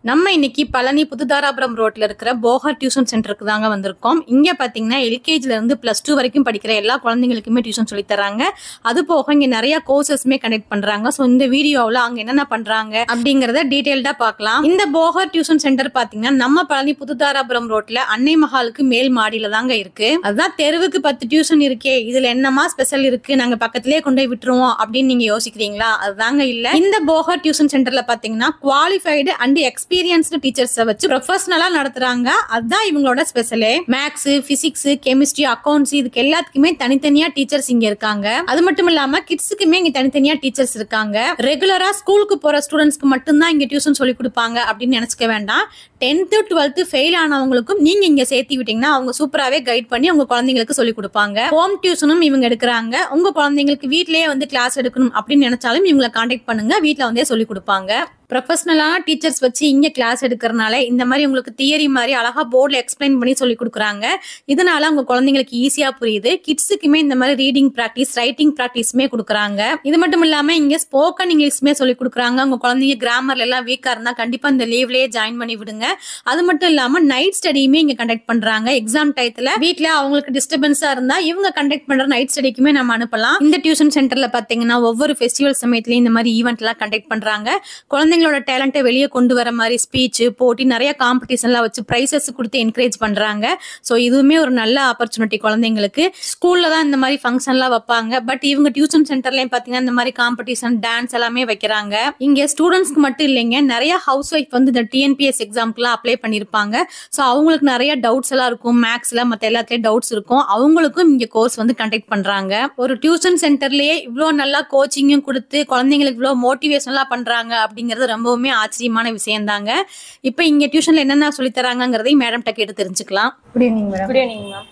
நம்ம இன்னைக்கு பழனி புதுதாராபுரம் ரோட்ல இருக்கிற போகர் டியூஷன் சென்டருக்கு தாங்க வந்திருக்கோம். இங்க பாத்தீங்கன்னா எல்கேஜில இருந்து +2 வரைக்கும் படிக்கிற எல்லா குழந்தைங்களுக்குமே டியூஷன் சொல்லி தராங்க. அது போக இங்க நிறைய கோர்சஸ்மே கண்டக்ட் பண்றாங்க. சோ இந்த வீடியோவில் அங்க என்னென்ன பண்றாங்க அப்படிங்கறத டீடைல்டா பார்க்கலாம். இந்த போகர் டியூஷன் சென்டர் பாத்தீங்கன்னா நம்ம பழனி புதுதாராபுரம் ரோட்ல அன்னை மஹாலுக்கு மேல் மாடியில தாங்க இருக்கு. அதுதான் தெருவுக்கு 10 டியூஷன் இருக்கே, இதுல என்னமா ஸ்பெஷல் இருக்கு, நாங்க பக்கத்திலேயே கொண்டு போய் விட்டுருவோம் அப்படின்னு நீங்க யோசிக்கிறீங்களா? அதுதாங்க இல்ல. இந்த போகர் டியூஷன் சென்டர்ல பாத்தீங்கன்னா குவாலிஃபைடு அண்ட் எக்ஸ்பீரியன்ஸ்டு டீச்சர்ஸை வச்சு ப்ரொஃபஷனலா நடத்துறாங்க. அதுதான் இவங்களோட ஸ்பெஷலே. மேக்ஸ், பிசிக்ஸ், கெமிஸ்ட்ரி, அக்கௌண்ட்ஸ் இதுக்கு எல்லாத்துக்குமே தனித்தனியா டீச்சர்ஸ் இங்க இருக்காங்க. அது மட்டும் இல்லாம கிட்ஸுக்குமே இங்க தனித்தனியா டீச்சர்ஸ் இருக்காங்க. ரெகுலரா ஸ்கூலுக்கு போற ஸ்டூடெண்ட்ஸ்க்கு மட்டும்தான் இங்க டியூஷன் சொல்லி கொடுப்பாங்க அப்படின்னு நினைச்சுக்க வேண்டாம். 10th 12th ஃபெயில் ஆனவங்களுக்கும் நீங்க இங்க சேர்த்து விட்டீங்கன்னா அவங்க சூப்பராவே கைட் பண்ணி உங்க குழந்தைங்களுக்கு சொல்லி கொடுப்பாங்க. ஹோம் டியூஷனும் இவங்க எடுக்கிறாங்க. உங்க குழந்தைங்களுக்கு வீட்லயே வந்து கிளாஸ் எடுக்கணும் அப்படின்னு நினைச்சாலும் இவங்களை கான்டாக்ட் பண்ணுங்க, வீட்ல வந்தே சொல்லி கொடுப்பாங்க. ப்ரொஃபஷனலான டீச்சர்ஸ் வச்சு இங்க கிளாஸ் எடுக்கிறனால இந்த மாதிரி உங்களுக்கு தியரி மாதிரி அழகா போர்டில் எக்ஸ்பிளைன் பண்ணி சொல்லி கொடுக்குறாங்க. இதனால உங்க குழந்தைங்களுக்கு ஈஸியா புரியுது. கிட்ஸுக்குமே இந்த மாதிரி ரீடிங் ப்ராக்டிஸ், ரைட்டிங் ப்ராக்டிஸ்மே கொடுக்குறாங்க. இது மட்டும் இல்லாம இங்க ஸ்போக்கன் இங்கிலீஷ்மே சொல்லி கொடுக்குறாங்க. உங்க குழந்தைங்க கிராமர்ல எல்லாம் வீக்கா இருந்தா கண்டிப்பா இந்த லீவ்லயே ஜாயின் பண்ணி விடுங்க. அது மட்டும் இல்லாம நைட் ஸ்டடியுமே இங்க கண்டக்ட் பண்றாங்க. எக்ஸாம் டயத்துல வீட்ல அவங்களுக்கு டிஸ்டர்பன்ஸா இருந்தா இவங்க கண்டக்ட் பண்ற நைட் ஸ்டடிக்குமே நம்ம அனுப்பலாம். இந்த டியூஷன் சென்டர்ல பாத்தீங்கன்னா ஒவ்வொரு ஃபெஸ்டிவல் சமயத்திலயும் இந்த மாதிரி ஈவெண்ட் எல்லாம் கண்டக்ட் பண்றாங்க. குழந்தைங்களோட டேலண்ட்டை வெளியே கொண்டு வர மாதிரி ஸ்பீச் போட்டி நிறைய காம்படிஷன்லாம் வச்சு பிரைசஸ் கொடுத்து என்கரேஜ் பண்றாங்க. ஸோ இதுவுமே ஒரு நல்ல ஆப்பர்ச்சுனிட்டி குழந்தைங்களுக்கு. ஸ்கூல்ல தான் இந்த மாதிரி ஃபங்க்ஷன்லாம் வைப்பாங்க. பட் இவங்க டியூஷன் சென்டர்லயும் பாத்தீங்கன்னா இந்த மாதிரி காம்படிஷன், டான்ஸ் எல்லாமே வைக்கிறாங்க. இங்க ஸ்டூடெண்ட்ஸ்க்கு மட்டும் இல்லைங்க, நிறைய ஹவுஸ் ஒய்ஃப் வந்து இந்த டிஎன்பிஎஸ் எக்ஸாம்க்குலாம் அப்ளை பண்ணிருப்பாங்க. ஸோ அவங்களுக்கு நிறைய டவுட்ஸ் எல்லாம் இருக்கும். மேக்ஸ்ல மற்ற எல்லாத்துலயும் டவுட்ஸ் இருக்கும். அவங்களுக்கும் இங்க கோர்ஸ் வந்து கண்டக்ட் பண்றாங்க. ஒரு டியூஷன் சென்டர்லயே இவ்வளோ நல்லா கோச்சிங்கும் கொடுத்து குழந்தைங்களுக்கு இவ்வளோ மோட்டிவேஷனலா பண்றாங்க அப்படிங்கிறது ரொம்பவுமே ஆச்சரியமான விஷயம் தாங்க. இப்போ இங்க டியூஷன்ல என்னென்ன சொல்லி தராங்கிறதையும் மேடம் கிட்ட கேட்டு தெரிஞ்சுக்கலாம். Good evening madam. Good evening ma'am.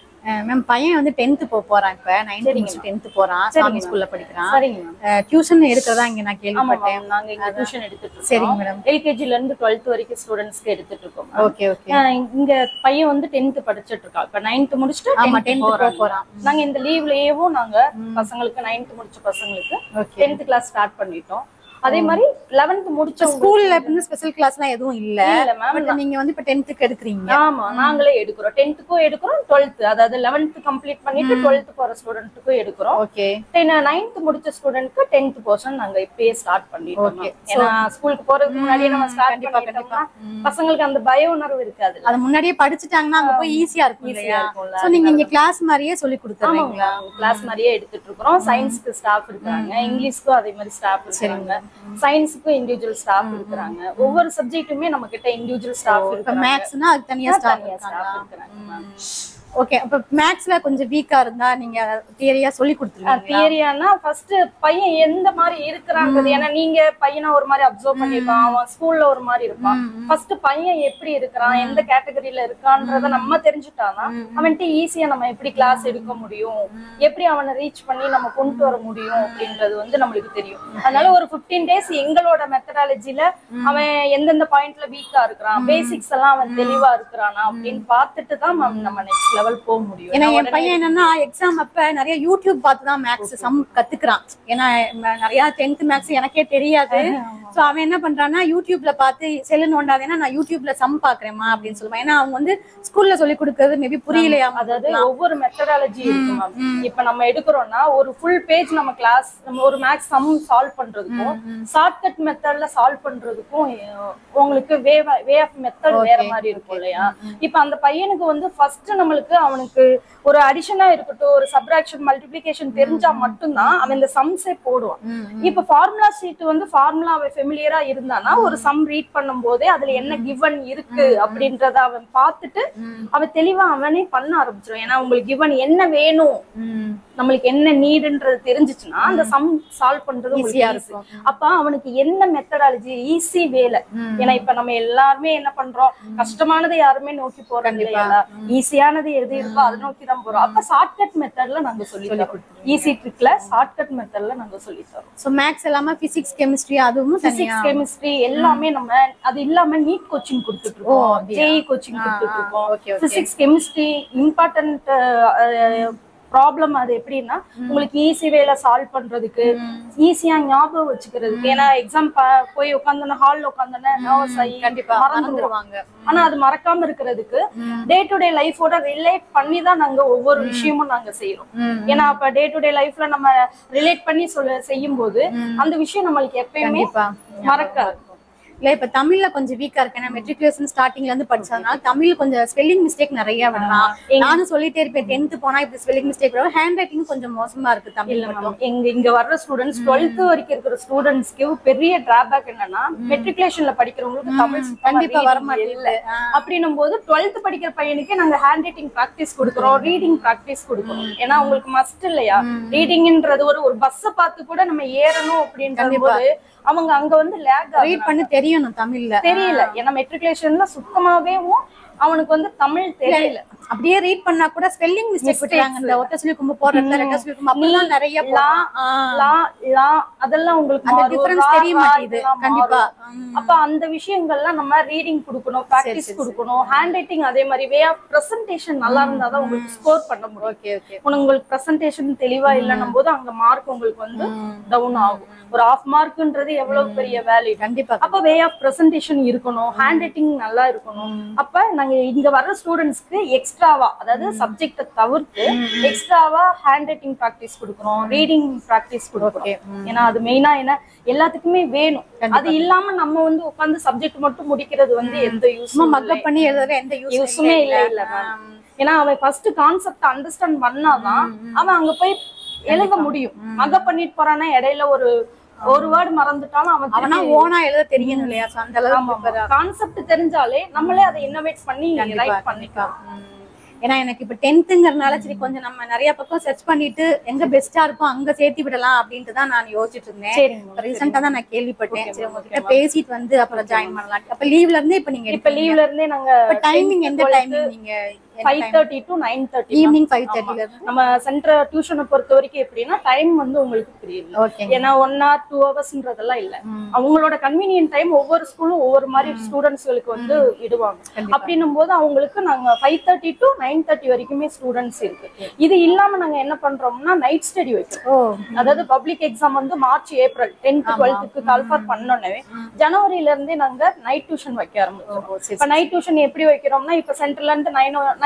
Ma'am பையன் வந்து 10th போறான். இப்ப 9th 10th போறான். சாமி ஸ்கூல்ல படிக்கிறான். சரிங்க மேம். டியூஷன் எடுக்கிறதா இங்க நான் கேள்விப்பட்டேன். நாங்க இங்க டியூஷன் எடுத்துட்டு இருக்கோம். சரிங்க மேடம். எல்கேஜில இருந்து 12th வரைக்கும் ஸ்டூடண்ட்ஸ்க்கு எடுத்துட்டு இருக்கோம். Okay okay. இங்க பையன் வந்து 10th படிச்சிட்டு இருக்கான். இப்ப 9th முடிச்சிட்டு 10th போறான். நாங்க இந்த லீவ்லயேவும் நாங்க பசங்களுக்கு 9th முடிச்ச பசங்களுக்கு 10th கிளாஸ் ஸ்டார்ட் பண்ணிட்டோம். அதே மாதிரி 11th முடிச்ச ஸ்கூல்ல வந்து ஸ்பெஷல் கிளாஸ்லாம் எதுவும் இல்ல. பட் நீங்க வந்து இப்ப 10th எடுக்கறீங்க. ஆமா, நாங்களே எடுக்கிறோம். 10th-க்கும் எடுக்கிறோம், 12th அதாவது 11th கம்ப்ளீட் பண்ணிட்டு 12th போற ஸ்டூடண்ட்க்கும் எடுக்கிறோம். ஓகே. 9th முடிச்ச ஸ்டூடண்ட்க்கு 10th போர்ஷன் நாங்க இப்பயே ஸ்டார்ட் பண்ணிட்டோம். ஏன்னா ஸ்கூலுக்கு போறதுக்கு முன்னாடியே நம்ம ஸ்டார்ட் பண்ணிட்டோம்னா பசங்களுக்கு அந்த பய உணர்வு இருக்காது. அது முன்னாடியே படிச்சிட்டாங்கன்னா அங்க போய் ஈஸியா இருக்கும் இல்லையா? சோ நீங்க இங்க கிளாஸ் மாதிரியே சொல்லி கொடுத்துறீங்களா? கிளாஸ் மாதிரியே எடுத்துட்டு இருக்கோம். சயின்ஸ்க்கு ஸ்டாஃப் இருக்காங்க, இங்கிலீஷ்க்கும் அதே மாதிரி ஸ்டாஃப் இருக்காங்க, சயின்ஸ்க்கு இண்டிவிஜுவல் ஸ்டாஃப் இருக்காங்க. ஒவ்வொரு சப்ஜெக்ட்டுமே நம்ம கிட்ட இண்டிவிஜுவல் ஸ்டாஃப் இருக்காங்க. மேத்ஸ்னா அது தனியா ஸ்டாஃப் இருக்காங்க. ஓகே. அப்ப மேத்ஸ்ல கொஞ்சம் வீக்கா இருந்தா நீங்க தியரியா சொல்லி கொடுத்துருவீங்க. தியரியானா ஃபர்ஸ்ட் பையன் எந்த மாதிரி இருக்கிறான்றது, ஏன்னா நீங்க பையனை ஒரு மாதிரி அப்சர்வ் பண்ணிருப்பான், அவன் ஸ்கூல்ல ஒரு மாதிரி இருப்பான். ஃபர்ஸ்ட் பையன் எப்படி இருக்கிறான், எந்த கேட்டகரியில இருக்கான்றத நம்ம தெரிஞ்சுட்டானா அவன்கிட்ட ஈஸியா நம்ம எப்படி கிளாஸ் எடுக்க முடியும், எப்படி அவனை ரீச் பண்ணி நம்ம கொண்டு வர முடியும் அப்படின்றது வந்து நம்மளுக்கு தெரியும். அதனால ஒரு 15 days எங்களோட மெத்தடாலஜில அவன் எந்தெந்த பாயிண்ட்ல வீக்கா இருக்கிறான், பேசிக்ஸ் எல்லாம் அவன் தெளிவா இருக்கிறானா அப்படின்னு பார்த்துட்டு தான் நம்ம நெக்ஸ்ட் லெவல் போக முடியும். ஏன்னா என் பையன் என்னன்னா எக்ஸாம் அப்ப நிறைய யூடியூப் பார்த்து தான் மேக்ஸ் சம் கத்துக்கிறான். ஏன்னா நிறைய 10th மேக்ஸ் எனக்கே தெரியாது. சோ அவன் என்ன பண்றான்னா யூடியூப்ல பார்த்து செல்லு நோண்டாதேன்னா நான் யூடியூப்ல சம் பாக்குறேமா அப்படின்னு சொல்லுவான். ஏன்னா அவங்க வந்து ஸ்கூல்ல சொல்லி கொடுக்கறது மேபி புரியலையா. அதாவது ஒவ்வொரு மெத்தடாலஜி இருக்கு. இப்ப நம்ம எடுக்கிறோம்னா ஒரு ஃபுல் பேஜ் நம்ம கிளாஸ் நம்ம ஒரு மேக்ஸ் சம் சால்வ் பண்றதுக்கும் ஷார்ட்கட் மெத்தட்ல சால்வ் பண்றதுக்கும் உங்களுக்கு வே ஆஃப் மெத்தட் வேற மாதிரி இருக்கும் இல்லையா? இப்ப அந்த பையனுக்கு வந்து ஃபர்ஸ்ட் நம்மளுக்கு அவனுக்கு ஒரு அடிஷனா இருக்கட்டும், ஒரு சப்ட்ராக்ஷன், மல்டிப்ளிகேஷன் தெரிஞ்சா மட்டும்தான் அவன் இந்த சம்ஸே போடுவான். இப்ப ஃபார்முலா ஷீட் வந்து ஃபார்முலா அவன் ஃபெமிலியரா இருந்தானா ஒரு சம் ரீட் பண்ணும் போதே அதுல என்ன கிவன் இருக்கு அப்படின்றத அவன் பார்த்துட்டு அவன் தெளிவா அவனே பண்ண ஆரம்பிச்சிடும். ஏன்னா உங்களுக்கு கிவன் என்ன வேணும், நம்மளுக்கு என்ன நீடுன்றது தெரிஞ்சிச்சுன்னா அந்த சம் சால்வ் பண்றது ஈஸியா இருக்கும். அப்ப அவனுக்கு என்ன மெத்தடாலஜி ஈஸி வேலை. ஏன்னா இப்ப நம்ம எல்லாருமே என்ன பண்றோம், கஷ்டமானதை யாருமே நோக்கி போறோம் இல்லையா? ஈஸியானது எது இருக்கோ அதை நோக்கி தான் போறோம். அப்ப ஷார்ட்கட் மெத்தட்ல நாங்க சொல்லி தரோம். ஈஸி ட்ரிக்ல ஷார்ட்கட் மெத்தட்ல நாங்க சொல்லி தரோம். சோ மேத்ஸ் எல்லாமே பிசிக்ஸ், கெமிஸ்ட்ரி அதுவும் பிசிக்ஸ், கெமிஸ்ட்ரி எல்லாமே நம்ம அது இல்லாம நீட் கோச்சிங் கொடுத்துட்டு இருக்கோம், ஜேஇ கோச்சிங் கொடுத்துட்டு இருக்கோம். பிசிக்ஸ், கெமிஸ்ட்ரி இம்பார்ட்டன்ட் ப்ராப்ளம் அது எப்படின்னா உங்களுக்கு ஈஸி வேல சால்வ் பண்றதுக்கு, ஈஸியா ஞாபகம் வச்சுக்கிறதுக்கு. ஏன்னா எக்ஸாம் போய் உட்காந்தோன்னா ஹால்ல உட்காந்தோன்னா நர்வஸ் ஆகி கண்டிப்பா மறந்துடுவாங்க. ஆனா அது மறக்காம இருக்கிறதுக்கு டே டு டே லைஃபோட ரிலேட் பண்ணி தான் நாங்க ஒவ்வொரு விஷயமும் நாங்க செய்யறோம். ஏன்னா அப்ப டே டு டே லைஃப்ல நம்ம ரிலேட் பண்ணி செய்யும் போது அந்த விஷயம் நம்மளுக்கு எப்பயுமே மறக்காது. இல்ல இப்ப தமிழ்ல கொஞ்சம் வீக்கா இருக்கேன். நான் மெட்ரிகுலேஷன் ஸ்டார்டிங்ல இருந்து படிச்சதுனால தமிழ்ல கொஞ்சம் ஸ்பெல்லிங் மிஸ்டேக் நிறைய வரலாம். நானும் சொல்லிட்டே இருப்பேன் 10th போனா இப்படி ஸ்பெல்லிங் மிஸ்டேக் வரும். ஹேண்ட் ரைட்டிங் கொஞ்சம் மோசமா இருக்கு தமிழ்ல மட்டும். இங்க வர்ற ஸ்டூடெண்ட்ஸ் 12th வரைக்கும் இருக்கிற ஸ்டூடெண்ட்ஸ்க்கு பெரிய டிராபேக் என்னன்னா மெட்ரிகுலேஷன்ல படிக்கிறவங்களுக்கு தமிழ் கண்டிப்பா வர மாட்டேங்குது. அப்படின்னும் போது 12th படிக்கிற பையனுக்கு நாங்க ஹேண்ட் ரைட்டிங் பிராக்டிஸ் கொடுக்குறோம், ரீடிங் பிராக்டிஸ் கொடுக்குறோம். ஏன்னா உங்களுக்கு மஸ்ட் இல்லையா ரீடிங்ன்றது. ஒரு பஸ்ஸை பார்த்து கூட நம்ம ஏறணும் அப்படின்ற போது அவங்க அங்க வந்து லேக் ரீட் பண்ண தெரியணும் தமிழ்ல தெரியல. ஏன்னா மெட்ரிகுலேஷன்ல சுத்தமாவே அவனுக்கு வந்து தமிழ் தெரியல. அப்படியே ரீட் பண்ணா கூட ஸ்பெல்லிங் மிஸ்டேக் விட்டுறாங்க. இந்த ஒத்த சொல்லி கும்ப போறதுல ரெட்ட சொல்லி கும்ப அப்படிலாம் நிறைய அதெல்லாம் உங்களுக்கு அந்த டிஃபரன்ஸ் தெரிய மாட்டேங்குது. கண்டிப்பா அப்ப அந்த விஷயங்கள்லாம் நம்ம ரீடிங் கொடுக்கணும், பிராக்டிஸ் கொடுக்கணும். ஹேண்ட் ரைட்டிங் அதே மாதிரி வே ஆஃப் பிரசன்டேஷன் நல்லா இருந்தாதான் உங்களுக்கு ஸ்கோர் பண்ண முடியும். Okay okay. உங்களுக்கு பிரசன்டேஷன் தெளிவா இல்லைன்னும் போது அங்க மார்க் உங்களுக்கு வந்து டவுன் ஆகும். ஒரு ½ மார்க்ன்றது எவ்வளவு பெரிய வேல்யூ. கண்டிப்பா. அப்ப வே ஆஃப் பிரசன்டேஷன் இருக்கணும், ஹேண்ட் ரைட்டிங் நல்லா இருக்கணும். அப்ப நாங்க இங்க வர்ற ஸ்டூடெண்ட்ஸ்க்கு எக்ஸ்ட்ராவா, அதாவது சப்ஜெக்ட தவிர்த்து எக்ஸ்ட்ராவா ஹேண்ட் ரைட்டிங் பிராக்டிஸ் கொடுக்குறோம், ரீடிங் பிராக்டிஸ் கொடுக்குறோம். ஏன்னா அது மெயினா என்ன எல்லாத்துக்குமே வேணும். அது இல்லாம நம்ம வந்து உட்கார்ந்து சப்ஜெக்ட் மட்டும் முடிக்கிறது வந்து எந்த யூஸும் மக்கப் பண்ணி எழுதவே எந்த யூஸுமே இல்ல. ஏன்னா அவன் ஃபர்ஸ்ட் கான்செப்ட் அண்டர்ஸ்டாண்ட் பண்ணாதான் அவன் அங்க போய் எழுத முடியும். மக்கப் பண்ணிட்டு போறானா இடையில ஒரு வேர்டு மறந்துட்டாலும் அவனா ஓனா எழுத தெரியும் இல்லையா? அந்த அளவுக்கு கான்செப்ட் தெரிஞ்சாலே நம்மளே அதை இன்னோவேட் பண்ணி ரைட் பண்ணிக்கலாம். ஏன்னா எனக்கு இப்ப 10th சரி கொஞ்சம் நம்ம நிறைய பக்கம் சர்ச் பண்ணிட்டு எங்க பெஸ்டா இருக்கும் அங்க சேர்த்து விடலாம் அப்படின்ட்டு தான் நான் யோசிச்சுட்டு இருந்தேன். ரீசெண்டா தான் நான் கேள்விப்பட்டேன். சரி உங்ககிட்ட பேசிட்டு வந்து அப்புறம் ஜாயின் பண்ணலாம். அப்ப லீவ்ல இருந்தே இப்ப லீவ்ல இருந்தே நாங்க டைமிங் எந்த டைமிங் நீங்க 5:30 to 9:30 ஈவினிங் 5:30 நம்ம சென்டர் டியூஷனை பொறுத்த வரைக்கும் எப்படின்னா டைம் வந்து உங்களுக்கு புரியுது. ஏன்னா 1 hour 2 hours இல்ல. அவங்களோட கன்வீனியன்ட் டைம் ஒவ்வொரு ஸ்கூலும் ஒவ்வொரு மாதிரி ஸ்டூடெண்ட்ஸ்களுக்கு வந்து விடுவாங்க. அப்படின்னும் போது அவங்களுக்கு நாங்க 5:30 to 9:30 வரைக்குமே ஸ்டூடெண்ட்ஸ் இருக்கு. இது இல்லாம நாங்க என்ன பண்றோம்னா நைட் ஸ்டடி வைக்கிறோம். அதாவது பப்ளிக் எக்ஸாம் வந்து March April 10th 12th call for பண்ணோன்னே ஜனவரியில இருந்தே நாங்க நைட் டியூஷன் வைக்க ஆரம்பிச்சோம். இப்ப நைட் டியூஷன் எப்படி வைக்கிறோம்னா இப்ப சென்டர்ல இருந்து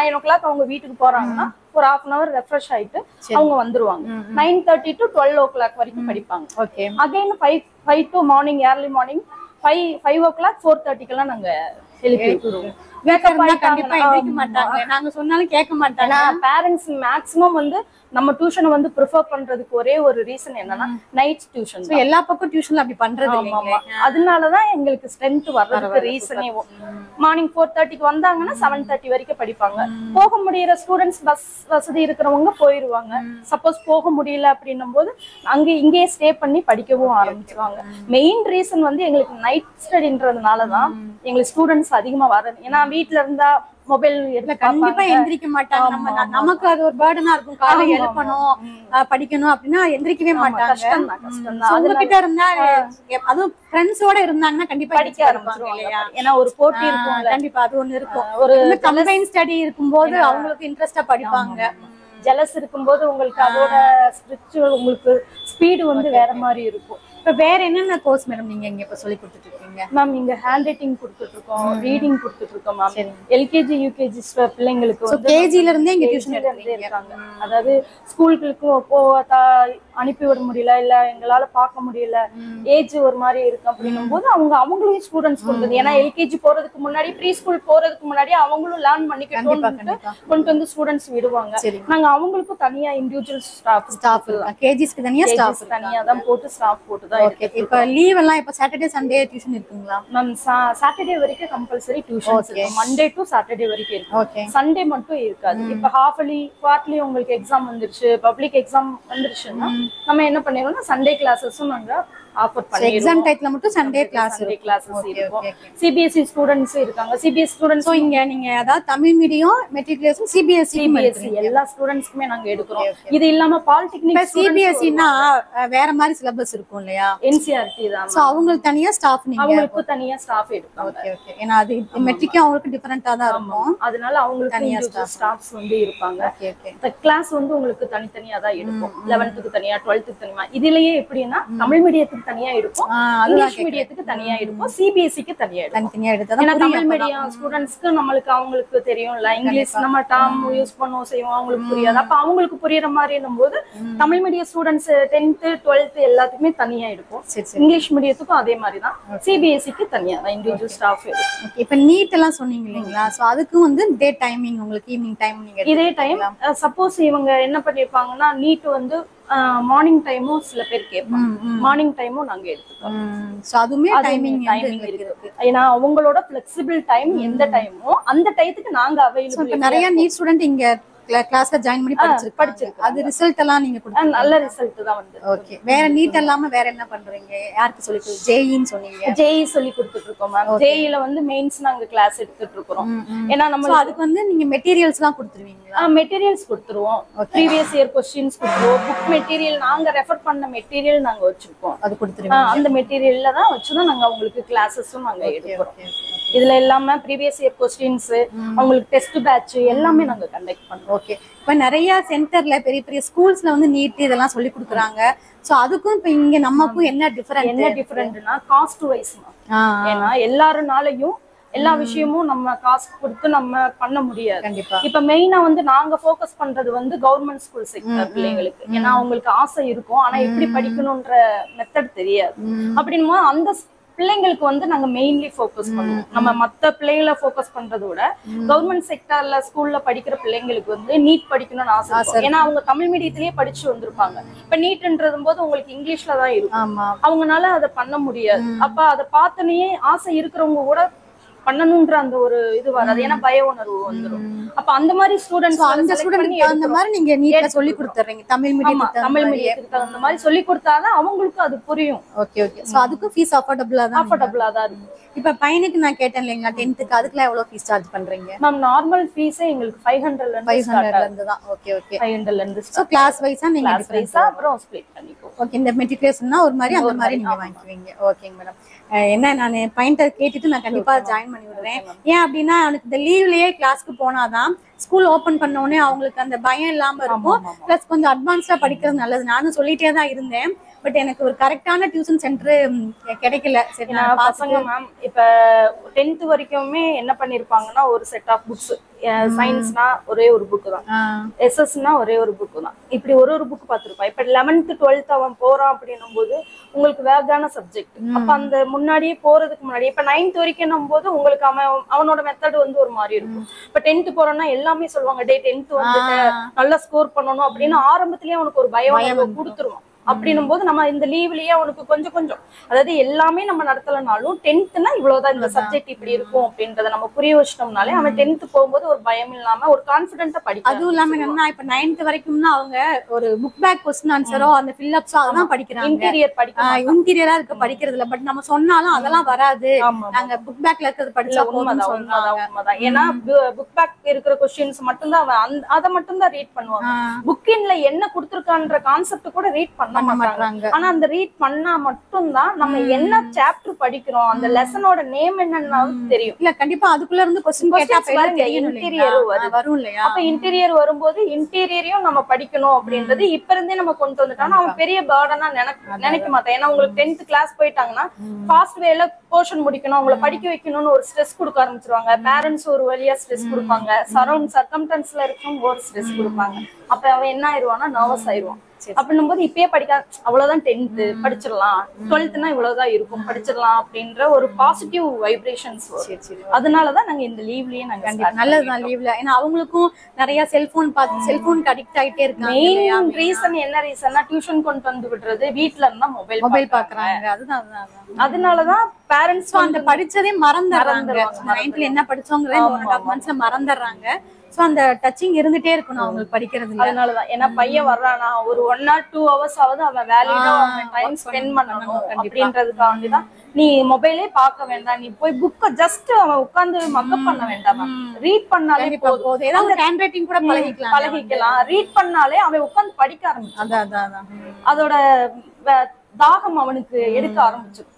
9 o'clock அவங்க வீட்டுக்கு போறாங்கன்னா ஒரு ½ hour ரெஃப்ரெஷ் ஆயிட்டு அவங்க வந்துருவாங்க. 9:30 to 12 o'clock வரைக்கும் படிப்பாங்க. Okay. Again 5 to morning early morning 5 o'clock 4:30 எல்லாம் நாங்க எழுப்பி விட்டுருவோம். கண்டிப்பா எந்திரிக்க மாட்டாங்க. நாங்க சொன்னாலும் கேட்க மாட்டாங்க. பேரண்ட்ஸ் மேக்ஸிமம் வந்து நம்ம டியூஷனை வந்து ப்ரிஃபர் பண்றதுக்கு ஒரே ஒரு ரீசன் என்னன்னா நைட் டியூஷன். எல்லா பக்கம் டியூஷன்ல அப்படி பண்றது இல்லைங்களா? அதனாலதான் எங்களுக்கு ஸ்ட்ரென்த் வர்றதுக்கு ரீசனே. மார்னிங் 4:30 வந்தாங்கன்னா 7:30 வரைக்கும் படிப்பாங்க. போக முடியற ஸ்டூடெண்ட்ஸ் பஸ் வசதி இருக்கிறவங்க போயிருவாங்க. சப்போஸ் போக முடியல அப்படின்னும் போது இங்கேயே ஸ்டே பண்ணி படிக்கவும் ஆரம்பிச்சிருவாங்க. மெயின் ரீசன் வந்து எங்களுக்கு நைட் ஸ்டடின்றதுனாலதான் எங்களுக்கு ஸ்டூடெண்ட்ஸ் அதிகமா வர்றது. ஏன்னா வீட்டுல இருந்தா மொபைல் கண்டிப்பா எந்திரிக்க மாட்டாங்க. நமக்கு அது ஒரு பர்டனா இருக்கும். காலை எழுப்பணும் படிக்கணும் அப்படின்னா எந்திரிக்கவே மாட்டாங்க. உங்ககிட்ட இருந்தா அதுவும் ஃப்ரெண்ட்ஸோட இருந்தாங்கன்னா கண்டிப்பா படிக்க ஆரம்பிச்சிருவாங்க இல்லையா? ஏன்னா ஒரு போட்டி இருக்கும். கண்டிப்பா அது ஒண்ணு இருக்கும். ஒரு கம்பைன் ஸ்டடி இருக்கும்போது அவங்களுக்கு இன்ட்ரெஸ்டா படிப்பாங்க. ஜெலஸ் இருக்கும்போது உங்களுக்கு அதோட ஸ்பிரிச்சுவல் உங்களுக்கு ஸ்பீடு வந்து வேற மாதிரி இருக்கும். இப்ப வேற என்னென்ன கோர்ஸ் மேடம் நீங்க இங்க இப்ப சொல்லி கொடுத்துட்டு இருக்கீங்க? மேம் இங்க ஹேண்ட் ரைட்டிங் கொடுத்துட்டு இருக்கோம், ரீடிங் கொடுத்துட்டு இருக்கோம் மேம். எல்கேஜி யூகேஜி பிள்ளைங்களுக்கு வந்து கேஜில இருந்தே இங்க டியூஷன் எடுத்துருக்காங்க. அதாவது ஸ்கூலுக்கு அனுப்பி விட முடியல, இல்ல எங்களால பார்க்க முடியல, ஏஜ் ஒரு மாதிரி இருக்கு அப்படின்னும் போது அவங்களும் ஸ்டூடெண்ட்ஸ் கொடுத்தது. ஏன்னா எல்கேஜி போறதுக்கு முன்னாடி ப்ரீ ஸ்கூல் போறதுக்கு முன்னாடி அவங்களும் லேர்ன் பண்ணிக்கிட்டு கொண்டு வந்து ஸ்டூடெண்ட்ஸ் விடுவாங்க. நாங்க அவங்களுக்கும் தனியா இண்டிவிஜுவல் ஸ்டாஃப் கேஜிஸ்க்கு தனியா ஸ்டாஃப் தனியா தான் போட்டு ஸ்டாஃப் போட்டு. இப்ப லீவ் எல்லாம் இப்ப சாட்டர்டே சண்டே டியூஷன் இருக்குங்களா மேம்? சாட்டர்டே வரைக்கும் கம்பல்சரி டியூஷன் இருக்கு. மண்டே டு சாட்டர்டே வரைக்கும் இருக்கு. சண்டே மட்டும் இருக்காது. இப்ப ஹாஃப்லி குவார்ட்லி உங்களுக்கு எக்ஸாம் வந்துருச்சு, பப்ளிக் எக்ஸாம் வந்துருச்சுன்னா நம்ம என்ன பண்ணிடுவோம்னா சண்டே கிளாஸஸும் நாங்க ஆஃபர் பண்ணி எக்ஸாம் டைத்துல மட்டும் சண்டே கிளாஸஸ் இருக்கும். சிபிஎஸ்இ ஸ்டூடண்ட்ஸ் இருக்காங்க. சிபிஎஸ்இ ஸ்டூடண்ட்ஸ் இங்க நீங்க அதாவது தமிழ் மீடியம் மெட்ரிகுலேஷன் சிபிஎஸ்இ எல்லா ஸ்டூடண்ட்ஸ்க்குமே நாங்க எடுக்கிறோம். இது இல்லாம பாலிடெக்னிக் சிபிஎஸ்இனா வேற மாதிரி சிலபஸ் இருக்கும் இல்லையா? என்சிஆர்டி தான். சோ அவங்களுக்கு தனியா ஸ்டாஃப் நீங்க அவங்களுக்கு தனியா ஸ்டாஃப் எடுப்பாங்க. Okay okay. ஏன்னா அது மெட்ரிக்கும் அவங்களுக்கு டிஃபரெண்டா தான் இருக்கும். அதனால அவங்களுக்கு தனியா ஸ்டாஃப்ஸ் வந்து இருப்பாங்க. Okay okay. இந்த கிளாஸ் வந்து உங்களுக்கு தனித்தனியா தான் எடுப்போம். 11th தனியா 12th தனியா. இதுலயே எப்படின்னா தமிழ் மீடியத்துக்கு தனியா எடுப்போம், இங்கிலீஷ் மீடியத்துக்கு தனியா எடுப்போம், சிபிஎஸ்இக்கு தனியா எடுப்போம். தனியா எடுத்தா ஏன்னா தமிழ் மீடியம் ஸ்டூடண்ட்ஸ்க்கு நம்மளுக்கு அவங்களுக்கு தெரியும்ல, இங்கிலீஷ் நம்ம டேர்ம் யூஸ் பண்ணுவோம் செய்வோம், அவங்களுக்கு புரியாது. அப்ப அவங்களுக்கு புரியுற மாதிரி போது Tamil medium students 10th 12th எல்லாத்துக்குமே தனியா எடுப்போம். இங்கிலீஷ் மீடியத்துக்கும் அதே மாதிரி தான். சிபிஎஸ்இக்கு தனியா தான் இண்டிவிஜுவல் ஸ்டாஃப் இருக்கும். இப்ப நீட் எல்லாம் சொன்னீங்க இல்லைங்களா? சோ அதுக்கு வந்து டே டைமிங் உங்களுக்கு ஈவினிங் டைம் நீங்க இதே டைம் சப்போஸ் இவங்க என்ன பண்ணிருப்பாங்கன்னா நீட் வந்து மார்னிங் டைமும் சில பேர் கேட்பாங்க, மார்னிங் டைமும் நாங்க எடுத்துக்கோம். சோ அதுமே டைமிங் இருக்கு. ஏன்னா அவங்களோட ஃபிளெக்சிபிள் டைம் எந்த டைமோ அந்த டைத்துக்கு நாங்க அவைலபிள். நிறைய நீட் ஸ்டூடெண்ட் இங்க கிளாஸ்ல ஜாயின் பண்ணி படிச்சிருக்காங்க. அது ரிசல்ட் எல்லாம் நீங்க கொடுத்தீங்க? நல்ல ரிசல்ட் தான் வந்து. ஓகே. வேற நீட் இல்லாம வேற என்ன பண்றீங்க? யாருக்கு சொல்லி கொடுத்து? ஜேஇன்னு சொன்னீங்க. ஜேஇ சொல்லி கொடுத்துட்டு இருக்கோம் மேம். ஜேஇல வந்து மெயின்ஸ் நாங்க கிளாஸ் எடுத்துட்டு இருக்கோம். ஏன்னா நம்ம அதுக்கு வந்து நீங்க மெட்டீரியல்ஸ் எல்லாம் கொடுத்துருவீங்களா? மெட்டீரியல்ஸ் கொடுத்துருவோம், ப்ரீவியஸ் இயர் क्वेश्चंस கொடுத்துருவோம், புக் மெட்டீரியல் நாங்க ரெஃபர் பண்ண மெட்டீரியல் நாங்க வச்சிருக்கோம். அது கொடுத்துருவீங்க. அந்த மெட்டீரியல்ல தான் வச்சு தான் நாங்க உங்களுக்கு கிளாसेसும் நாங்க எடுக்கிறோம். இதுல எல்லாமே ப்ரீவியஸ் இயர் क्वेश्चंस, அவங்களுக்கு டெஸ்ட் பேட்ச் எல்லாமே நாங்க கண்டக்ட் பண்றோம். ஓகே. இப்ப நிறைய சென்டர்ல பெரிய பெரிய ஸ்கூல்ஸ்ல வந்து நீட் இதெல்லாம் சொல்லி கொடுக்குறாங்க. சோ அதுக்கும் இப்ப இங்க நமக்கும் என்ன டிஃபரெண்ட்னா காஸ்ட் வைஸ். ஏன்னா எல்லாருனாலையும் எல்லா விஷயமும் நம்ம காசு கொடுத்து நம்ம பண்ண முடியாது. கண்டிப்பா. இப்ப மெயினா வந்து நாங்க ஃபோக்கஸ் பண்றது வந்து கவர்மெண்ட் ஸ்கூல் செக்டர் பிள்ளைங்களுக்கு. ஏன்னா அவங்களுக்கு ஆசை இருக்கும், ஆனா எப்படி படிக்கணும்ன்ற மெத்தட் தெரியாது. அப்படின்னும் போது அந்த பிள்ளைங்களுக்கு வந்து நாங்க மெயின்லி ஃபோக்கஸ் பண்ணுவோம். நம்ம மத்த பிள்ளைகளை ஃபோக்கஸ் பண்றதை விட கவர்மெண்ட் செக்டர்ல ஸ்கூல்ல படிக்கிற பிள்ளைங்களுக்கு வந்து நீட் படிக்கணும்னு ஆசை. ஏன்னா அவங்க தமிழ் மீடியத்திலேயே படிச்சு வந்திருப்பாங்க. இப்ப நீட்ன்றது போது உங்களுக்கு இங்கிலீஷ்ல தான் இருக்கும், அவங்கனால அதை பண்ண முடியாது. அப்ப அதை பார்த்தனே ஆசை இருக்கிறவங்க கூட பண்ணணும்ன்ற அந்த ஒரு இது வராது, ஏன்னா பய உணர்வு வந்துடும். அப்ப அந்த மாதிரி ஸ்டூடெண்ட்ஸ் அந்த மாதிரி நீங்க நீட்ல சொல்லி கொடுத்துறீங்க. தமிழ் மீடியத்துக்கு அந்த மாதிரி சொல்லி கொடுத்தாதான் அவங்களுக்கு அது புரியும். Okay okay. சோ அதுக்கு ஃபீஸ் அஃபோர்டபிளா தான் இருக்கும். இப்ப பையனுக்கு நான் கேட்டேன் இல்லைங்களா 10th அதுக்குலாம் எவ்வளவு ஃபீஸ் சார்ஜ் பண்றீங்க? மேம் நார்மல் ஃபீஸே எங்களுக்கு 500 ல இருந்து தான். Okay okay. 500 ல இருந்து. சோ கிளாஸ் வைஸா நீங்க வைஸா அப்புறம் ஸ்ப்ளிட் பண்ணிக்கோ. ஓகே. இந்த மெட்ரிகுலேஷன்னா ஒரு மாதிரி அந்த மாதிரி நீங்க வாங்கிக்குவீங்க. ஓகேங்க மேடம். என்ன நான் பாயிண்டர் கேட்டுட்டு நான் கண்டிப்பா ஜாயின் பண்ணி விடுறேன். ஏன் அப்படின்னா அவனுக்கு இந்த லீவ்லயே கிளாஸ்க்கு போனாதான் ஸ்கூல் ஓபன் பண்ண உடனே அவங்களுக்கு அந்த பயம் இல்லாம இருக்கும். பிளஸ் கொஞ்சம் அட்வான்ஸ்டா படிக்கிறது நல்லது. நானும் சொல்லிட்டே தான் இருந்தேன், பட் எனக்கு ஒரு கரெக்டான டியூஷன் சென்டர் கிடைக்கல. சரி நான் பசங்க மேம் இப்ப 10th வரைக்குமே என்ன பண்ணிருப்பாங்கன்னா ஒரு செட் ஆஃப் புக்ஸ், சயின்ஸ்னா ஒரே ஒரு புக் தான், எஸ்எஸ்னா ஒரே ஒரு புக் தான், இப்படி ஒரு புக் பார்த்திருப்பான். இப்ப 11th 12th அவன் போறான் அப்படின்னும் போது உங்களுக்கு வேகான சப்ஜெக்ட். அப்ப அந்த முன்னாடியே போறதுக்கு முன்னாடி இப்ப 9th வரைக்கும் போது உங்களுக்கு அவனோட மெத்தட் வந்து ஒரு மாதிரி இருக்கும். இப்ப 10th போறோம்னா எல்லாமே சொல்லுவாங்க டே 10th வந்துட்டு நல்லா ஸ்கோர் பண்ணணும் அப்படின்னு ஆரம்பத்திலேயே அவனுக்கு ஒரு பயம் கொடுத்துருவான். அப்படின்னும் போது நம்ம இந்த லீவ்லயே அவனுக்கு கொஞ்சம் கொஞ்சம், அதாவது எல்லாமே நம்ம நடத்தலனாலும் 10th இவ்வளவுதான் இந்த சப்ஜெக்ட் இப்படி இருக்கும் அப்படின்றத நம்ம புரிய வச்சிட்டோம்னாலே அவன் 10th போகும்போது ஒரு பயம் இல்லாம ஒரு கான்பிடென்ட்டா படிக்கும். அதுவும் இல்லாம என்னன்னா இப்ப 9th வரைக்கும்னா அவங்க ஒரு புக் பேக் கொஸ்டின் ஆன்சரோ அந்த ஃபில்லப்ஸோ அதெல்லாம் படிக்கிறாங்க. இன்டீரியரா இருக்க படிக்கிறது இல்ல. பட் நம்ம சொன்னாலும் அதெல்லாம் வராது, நாங்க புக் பேக்ல இருக்கிறது படிச்சா உண்மைதான். ஏன்னா புக் பேக் இருக்கிற கொஸ்டின்ஸ் மட்டும் தான் அவன் அதை மட்டும் தான் ரீட் பண்ணுவாங்க. புக்கின்ல என்ன கொடுத்திருக்கான்ற கான்செப்ட் கூட ரீட் பண்ண மாட்டாங்க. ஆனா அந்த ரீட் பண்ணா மட்டும் தான் நம்ம என்ன சாப்டர் படிக்கிறோம், அந்த லெசனோட நேம் என்னன்னு தெரியும். இல்ல கண்டிப்பா அதுக்குள்ள இருந்து क्वेश्चन கேட்டா இன்டீரியர் வரும் இல்லையா? அப்ப இன்டீரியர் வரும்போது இன்டீரியரையும் நம்ம படிக்கணும் அப்படின்றது இப்ப இருந்தே நம்ம கொண்டு வந்துட்டோம்னா அவன் பெரிய பர்டனா நினைக்க மாட்டான். ஏன்னா உங்களுக்கு 10th கிளாஸ் போயிட்டாங்கன்னா ஃபாஸ்ட் வேல போர்ஷன் முடிக்கணும், அவங்கள படிக்க வைக்கணும்னு ஒரு ஸ்ட்ரெஸ் கொடுக்க ஆரம்பிச்சிருவாங்க. பேரண்ட்ஸ் ஒரு வழியா ஸ்ட்ரெஸ் கொடுப்பாங்க, சரௌண்ட் சர்க்கம்டன்ஸ்ல இருக்கவங்க ஒரு ஸ்ட்ரெஸ் கொடுப்பாங்க. அப்ப அவன் என்ன ஆயிடுவான்னா நர்வஸ் ஆயிடுவான். அப்படின்னும் போது இப்பயே படிக்க அவ்வளவுதான் 10th படிச்சிடலாம், 12th இவ்வளவுதான் இருக்கும் படிச்சிடலாம் அப்படின்ற ஒரு பாசிட்டிவ் வைப்ரேஷன்ஸ். அதனாலதான் நாங்க இந்த லீவ்லயே நாங்க நல்லதுதான் லீவ்ல. ஏன்னா அவங்களுக்கும் நிறைய செல்போனுக்கு அடிக்ட் ஆயிட்டே இருக்காங்க. மெயின் ரீசன் என்ன ரீசன்னா டியூஷன் கொண்டு வந்து விடுறது, வீட்டுல இருந்தா மொபைல் பாக்குறாங்க. அதுதான் அதனாலதான் பேரண்ட்ஸ் அந்த படிச்சதே மறந்துடுறாங்க. 9th என்ன படிச்சோங்கிறத இந்த 1.5 monthsல மறந்துடுறாங்க. சோ அந்த டச்சிங் இருந்துட்டே இருக்கணும் அவங்களுக்கு படிக்கிறதுல. அதனாலதான் ஏன்னா பையன் வர்றானா ஒரு 1 or 2 hours ஆவது அவன் வேலையில அவன் டைம் ஸ்பெண்ட் பண்ணணும் அப்படின்றதுக்காண்டிதான் நீ மொபைலே பார்க்க வேண்டாம், நீ போய் புக்க ஜஸ்ட் அவன் உட்கார்ந்து மக்கப் பண்ண வேண்டாம், ரீட் பண்ணாலே போதும். ஏதாவது ஹேண்ட் ரைட்டிங் கூட பழகிக்கலாம். ரீட் பண்ணாலே அவன் உட்கார்ந்து படிக்க ஆரம்பிச்சான். அதோட தாகம் அவனுக்கு எடுக்க ஆரம்பிச்சிடும்.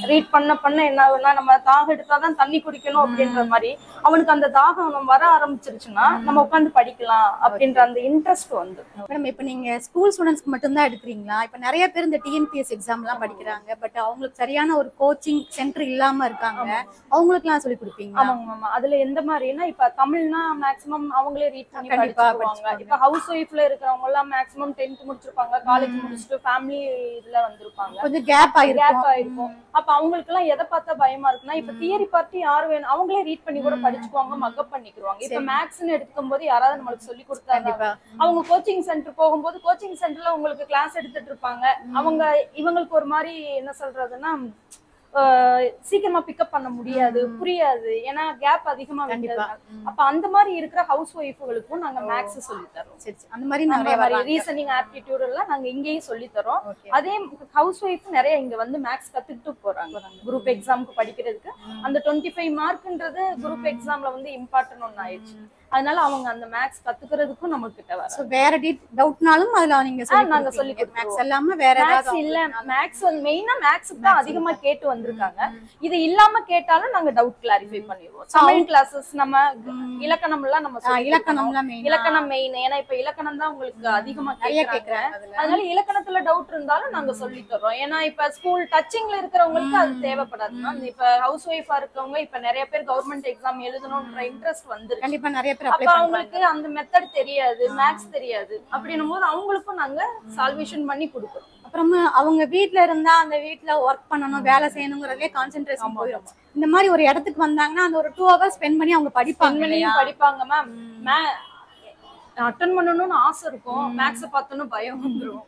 ரீட் பண்ண என்ன ஆகும்னா நம்ம தாகம் எடுத்தாதான் தண்ணி குடிக்கணும் அப்படின்ற மாதிரி அவனுக்கு அந்த தாகம் வர ஆரம்பிச்சிருச்சுன்னா நம்ம உட்காந்து படிக்கலாம் அப்படின்ற அந்த இன்ட்ரெஸ்ட் வந்து. மேடம் இப்ப நீங்க ஸ்கூல் ஸ்டூடெண்ட்ஸ்க்கு மட்டும் தான் எடுக்கிறீங்களா? இப்ப நிறைய பேர் இந்த டிஎன்பிஎஸ் எக்ஸாம் எல்லாம் படிக்கிறாங்க, பட் அவங்களுக்கு சரியான ஒரு கோச்சிங் சென்டர் இல்லாம இருக்காங்க, அவங்களுக்கு எல்லாம் சொல்லி கொடுப்பீங்க? ஆமாங்க. அதுல எந்த மாதிரினா இப்ப தமிழ்னா மேக்ஸிமம் அவங்களே ரீட் பண்ணி படிப்பாங்க. இப்ப ஹவுஸ் ஒய்ஃப்ல இருக்கிறவங்க எல்லாம் மேக்ஸிமம் 10th முடிச்சிருப்பாங்க, காலேஜ் முடிச்சுட்டு ஃபேமிலி இதுல வந்திருப்பாங்க, கொஞ்சம் கேப் ஆயிருக்கும். அப்ப அவங்களுக்கு எல்லாம் எதை பார்த்தா பயமா இருக்குன்னா இப்ப தியரி பார்த்து யாரு வேணும் அவங்களே ரீட் பண்ணி கூட படிச்சுக்குவாங்க, மக்கப் பண்ணிக்குவாங்க. இப்ப மேக்ஸ்ன்னு எடுக்கும் போது யாராவது நம்மளுக்கு சொல்லி கொடுத்தாங்க, அவங்க கோச்சிங் சென்டர் போகும்போது கோச்சிங் சென்டர்ல உங்களுக்கு கிளாஸ் எடுத்துட்டு இருப்பாங்க, அவங்க இவங்களுக்கு ஒரு மாதிரி என்ன சொல்றதுன்னா சீக்கிரமா பிக்கப் பண்ண முடியாது, புரியாது, ஏன்னா கேப் அதிகமா விட்டதுனால. அப்ப அந்த மாதிரி இருக்கிற ஹவுஸ் ஒய்ஃப்களுக்கும் நாங்க மேக்ஸ் சொல்லி தரோம். அந்த மாதிரி ரீசனிங் ஆப்டிடியூட் எல்லாம் நாங்க இங்கேயும் சொல்லி தரோம். அதே ஹவுஸ் ஒய்ஃப் நிறைய இங்க வந்து மேக்ஸ் கத்துக்கிட்டு போறாங்க குரூப் எக்ஸாமுக்கு படிக்கிறதுக்கு. அந்த 25 மார்க்ன்றது குரூப் எக்ஸாம்ல வந்து இம்பார்ட்டன்ட் ஒன்னு ஆயிடுச்சு. அதனால அவங்க அந்த மேக்ஸ் கத்துக்கிறதுக்கும் நம்ம கிட்ட வர. சோ வேற டவுட்னாலும் அதுல நீங்க நாங்க சொல்லி மேக்ஸ் இல்லாம வேற மேக்ஸ் இல்ல, மேக்ஸ் வந்து மெயினா மேக்ஸ்க்கு தான் அதிகமா கேட்டு வந்திருக்காங்க. இது இல்லாம கேட்டாலும் நாங்க டவுட் கிளாரிஃபை பண்ணிடுவோம். தமிழ் கிளாसेस நம்ம இலக்கணம் எல்லாம் நம்ம இலக்கணம் மெயின். ஏன்னா இப்ப இலக்கணம் தான் உங்களுக்கு அதிகமா கேக்குறாங்க. அதனால இலக்கணத்துல டவுட் இருந்தாலும் நாங்க சொல்லி தரோம். ஏன்னா இப்ப ஸ்கூல் டச்சிங்ல இருக்கிறவங்களுக்கு அது தேவைப்படாது. இப்ப ஹவுஸ் ஒய்ஃபா இருக்கவங்க இப்ப நிறைய பேர் கவர்மெண்ட் எக்ஸாம் எழுதணும்ன்ற இன்ட்ரெஸ்ட் வந்துருக்கு. கண்டிப்பா நிறைய அப்ப அவங்களுக்கு அந்த மெத்தட் தெரியாது, மேக்ஸ் தெரியாது, அப்படின்னும் போது அவங்களுக்கும் நாங்க சால்வேஷன் பண்ணி கொடுக்கிறோம். அப்புறமா அவங்க வீட்ல இருந்தா அந்த வீட்ல ஒர்க் பண்ணணும், வேலை செய்யணுங்கிறதே கான்சென்ட்ரேஷன் போயிடும். இந்த மாதிரி ஒரு இடத்துக்கு வந்தாங்கன்னா அந்த ஒரு 2 hours ஸ்பெண்ட் பண்ணி அவங்க படிப்பாங்க. மேம் அட்டெண்ட் பண்ணணும்னு ஆசை இருக்கும், மேக்ஸ பார்த்தோன்னு பயம் வந்துரும்.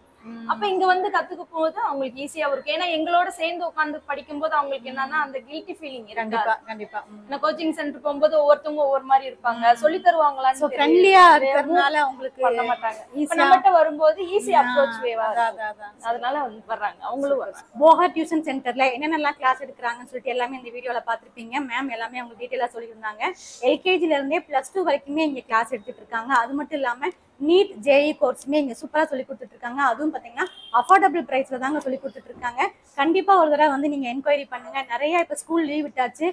அப்ப இங்க வந்து கத்துக்க போது அவங்களுக்கு ஈஸியா இருக்கும். ஏன்னா எங்களோட சேர்ந்து உட்கார்ந்து படிக்கும் போது அவங்களுக்கு என்னன்னா அந்த கில்ட்டி ஃபீலிங் இருக்கு. கண்டிப்பா நான் கோச்சிங் சென்டர் போகும்போது ஒவ்வொருத்தவங்க ஒவ்வொரு மாதிரி இருப்பாங்க, சொல்லி தருவாங்களான்னு ஃப்ரெண்ட்லியா இருக்கறதுனால அவங்களுக்கு பண்ண மாட்டாங்க. இப்ப நம்மட்ட வரும்போது ஈஸி அப்ரோச் வேவா, அதனால வர்றாங்க. அவங்களும் வர்றாங்க. போஹா டியூஷன் சென்டர்ல என்னென்னலாம் கிளாஸ் எடுக்கிறாங்கன்னு சொல்லிட்டு எல்லாமே இந்த வீடியோல பாத்திருப்பீங்க. மேம் எல்லாமே அவங்க டீடைலா சொல்லியிருந்தாங்க. எல்கேஜில இருந்தே +2 வரைக்குமே இங்க கிளாஸ் எடுத்துட்டு இருக்காங்க. அது மட்டும் இல்லாம நீட் ஜேஇ கோர்ஸுமே இங்க சூப்பரா சொல்லி கொடுத்துட்டு இருக்காங்க. அதுவும் பாத்தீங்கன்னா அஃபோர்டபுள் பிரைஸ்ல தாங்க சொல்லி கொடுத்துட்டு இருக்காங்க. கண்டிப்பா ஒரு தடவை வந்து நீங்க என்கொயரி பண்ணுங்க. நிறைய இப்ப ஸ்கூல் லீவ் விட்டாச்சு,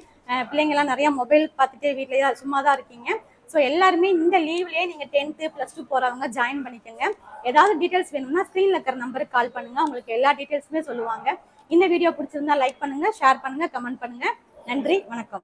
பிள்ளைங்க எல்லாம் நிறைய மொபைல் பார்த்துட்டு வீட்லயே சும்மா தான் இருக்கீங்க. ஸோ எல்லாருமே இந்த லீவ்லயே நீங்க 10th +2 போறவங்க ஜாயின் பண்ணிக்கோங்க. ஏதாவது டீடைல்ஸ் வேணும்னா ஸ்கிரீன்ல இருக்கிற நம்பருக்கு கால் பண்ணுங்க, உங்களுக்கு எல்லா டீடைல்ஸுமே சொல்லுவாங்க. இந்த வீடியோ பிடிச்சிருந்தா லைக் பண்ணுங்க, ஷேர் பண்ணுங்க, கமெண்ட் பண்ணுங்க. நன்றி, வணக்கம்.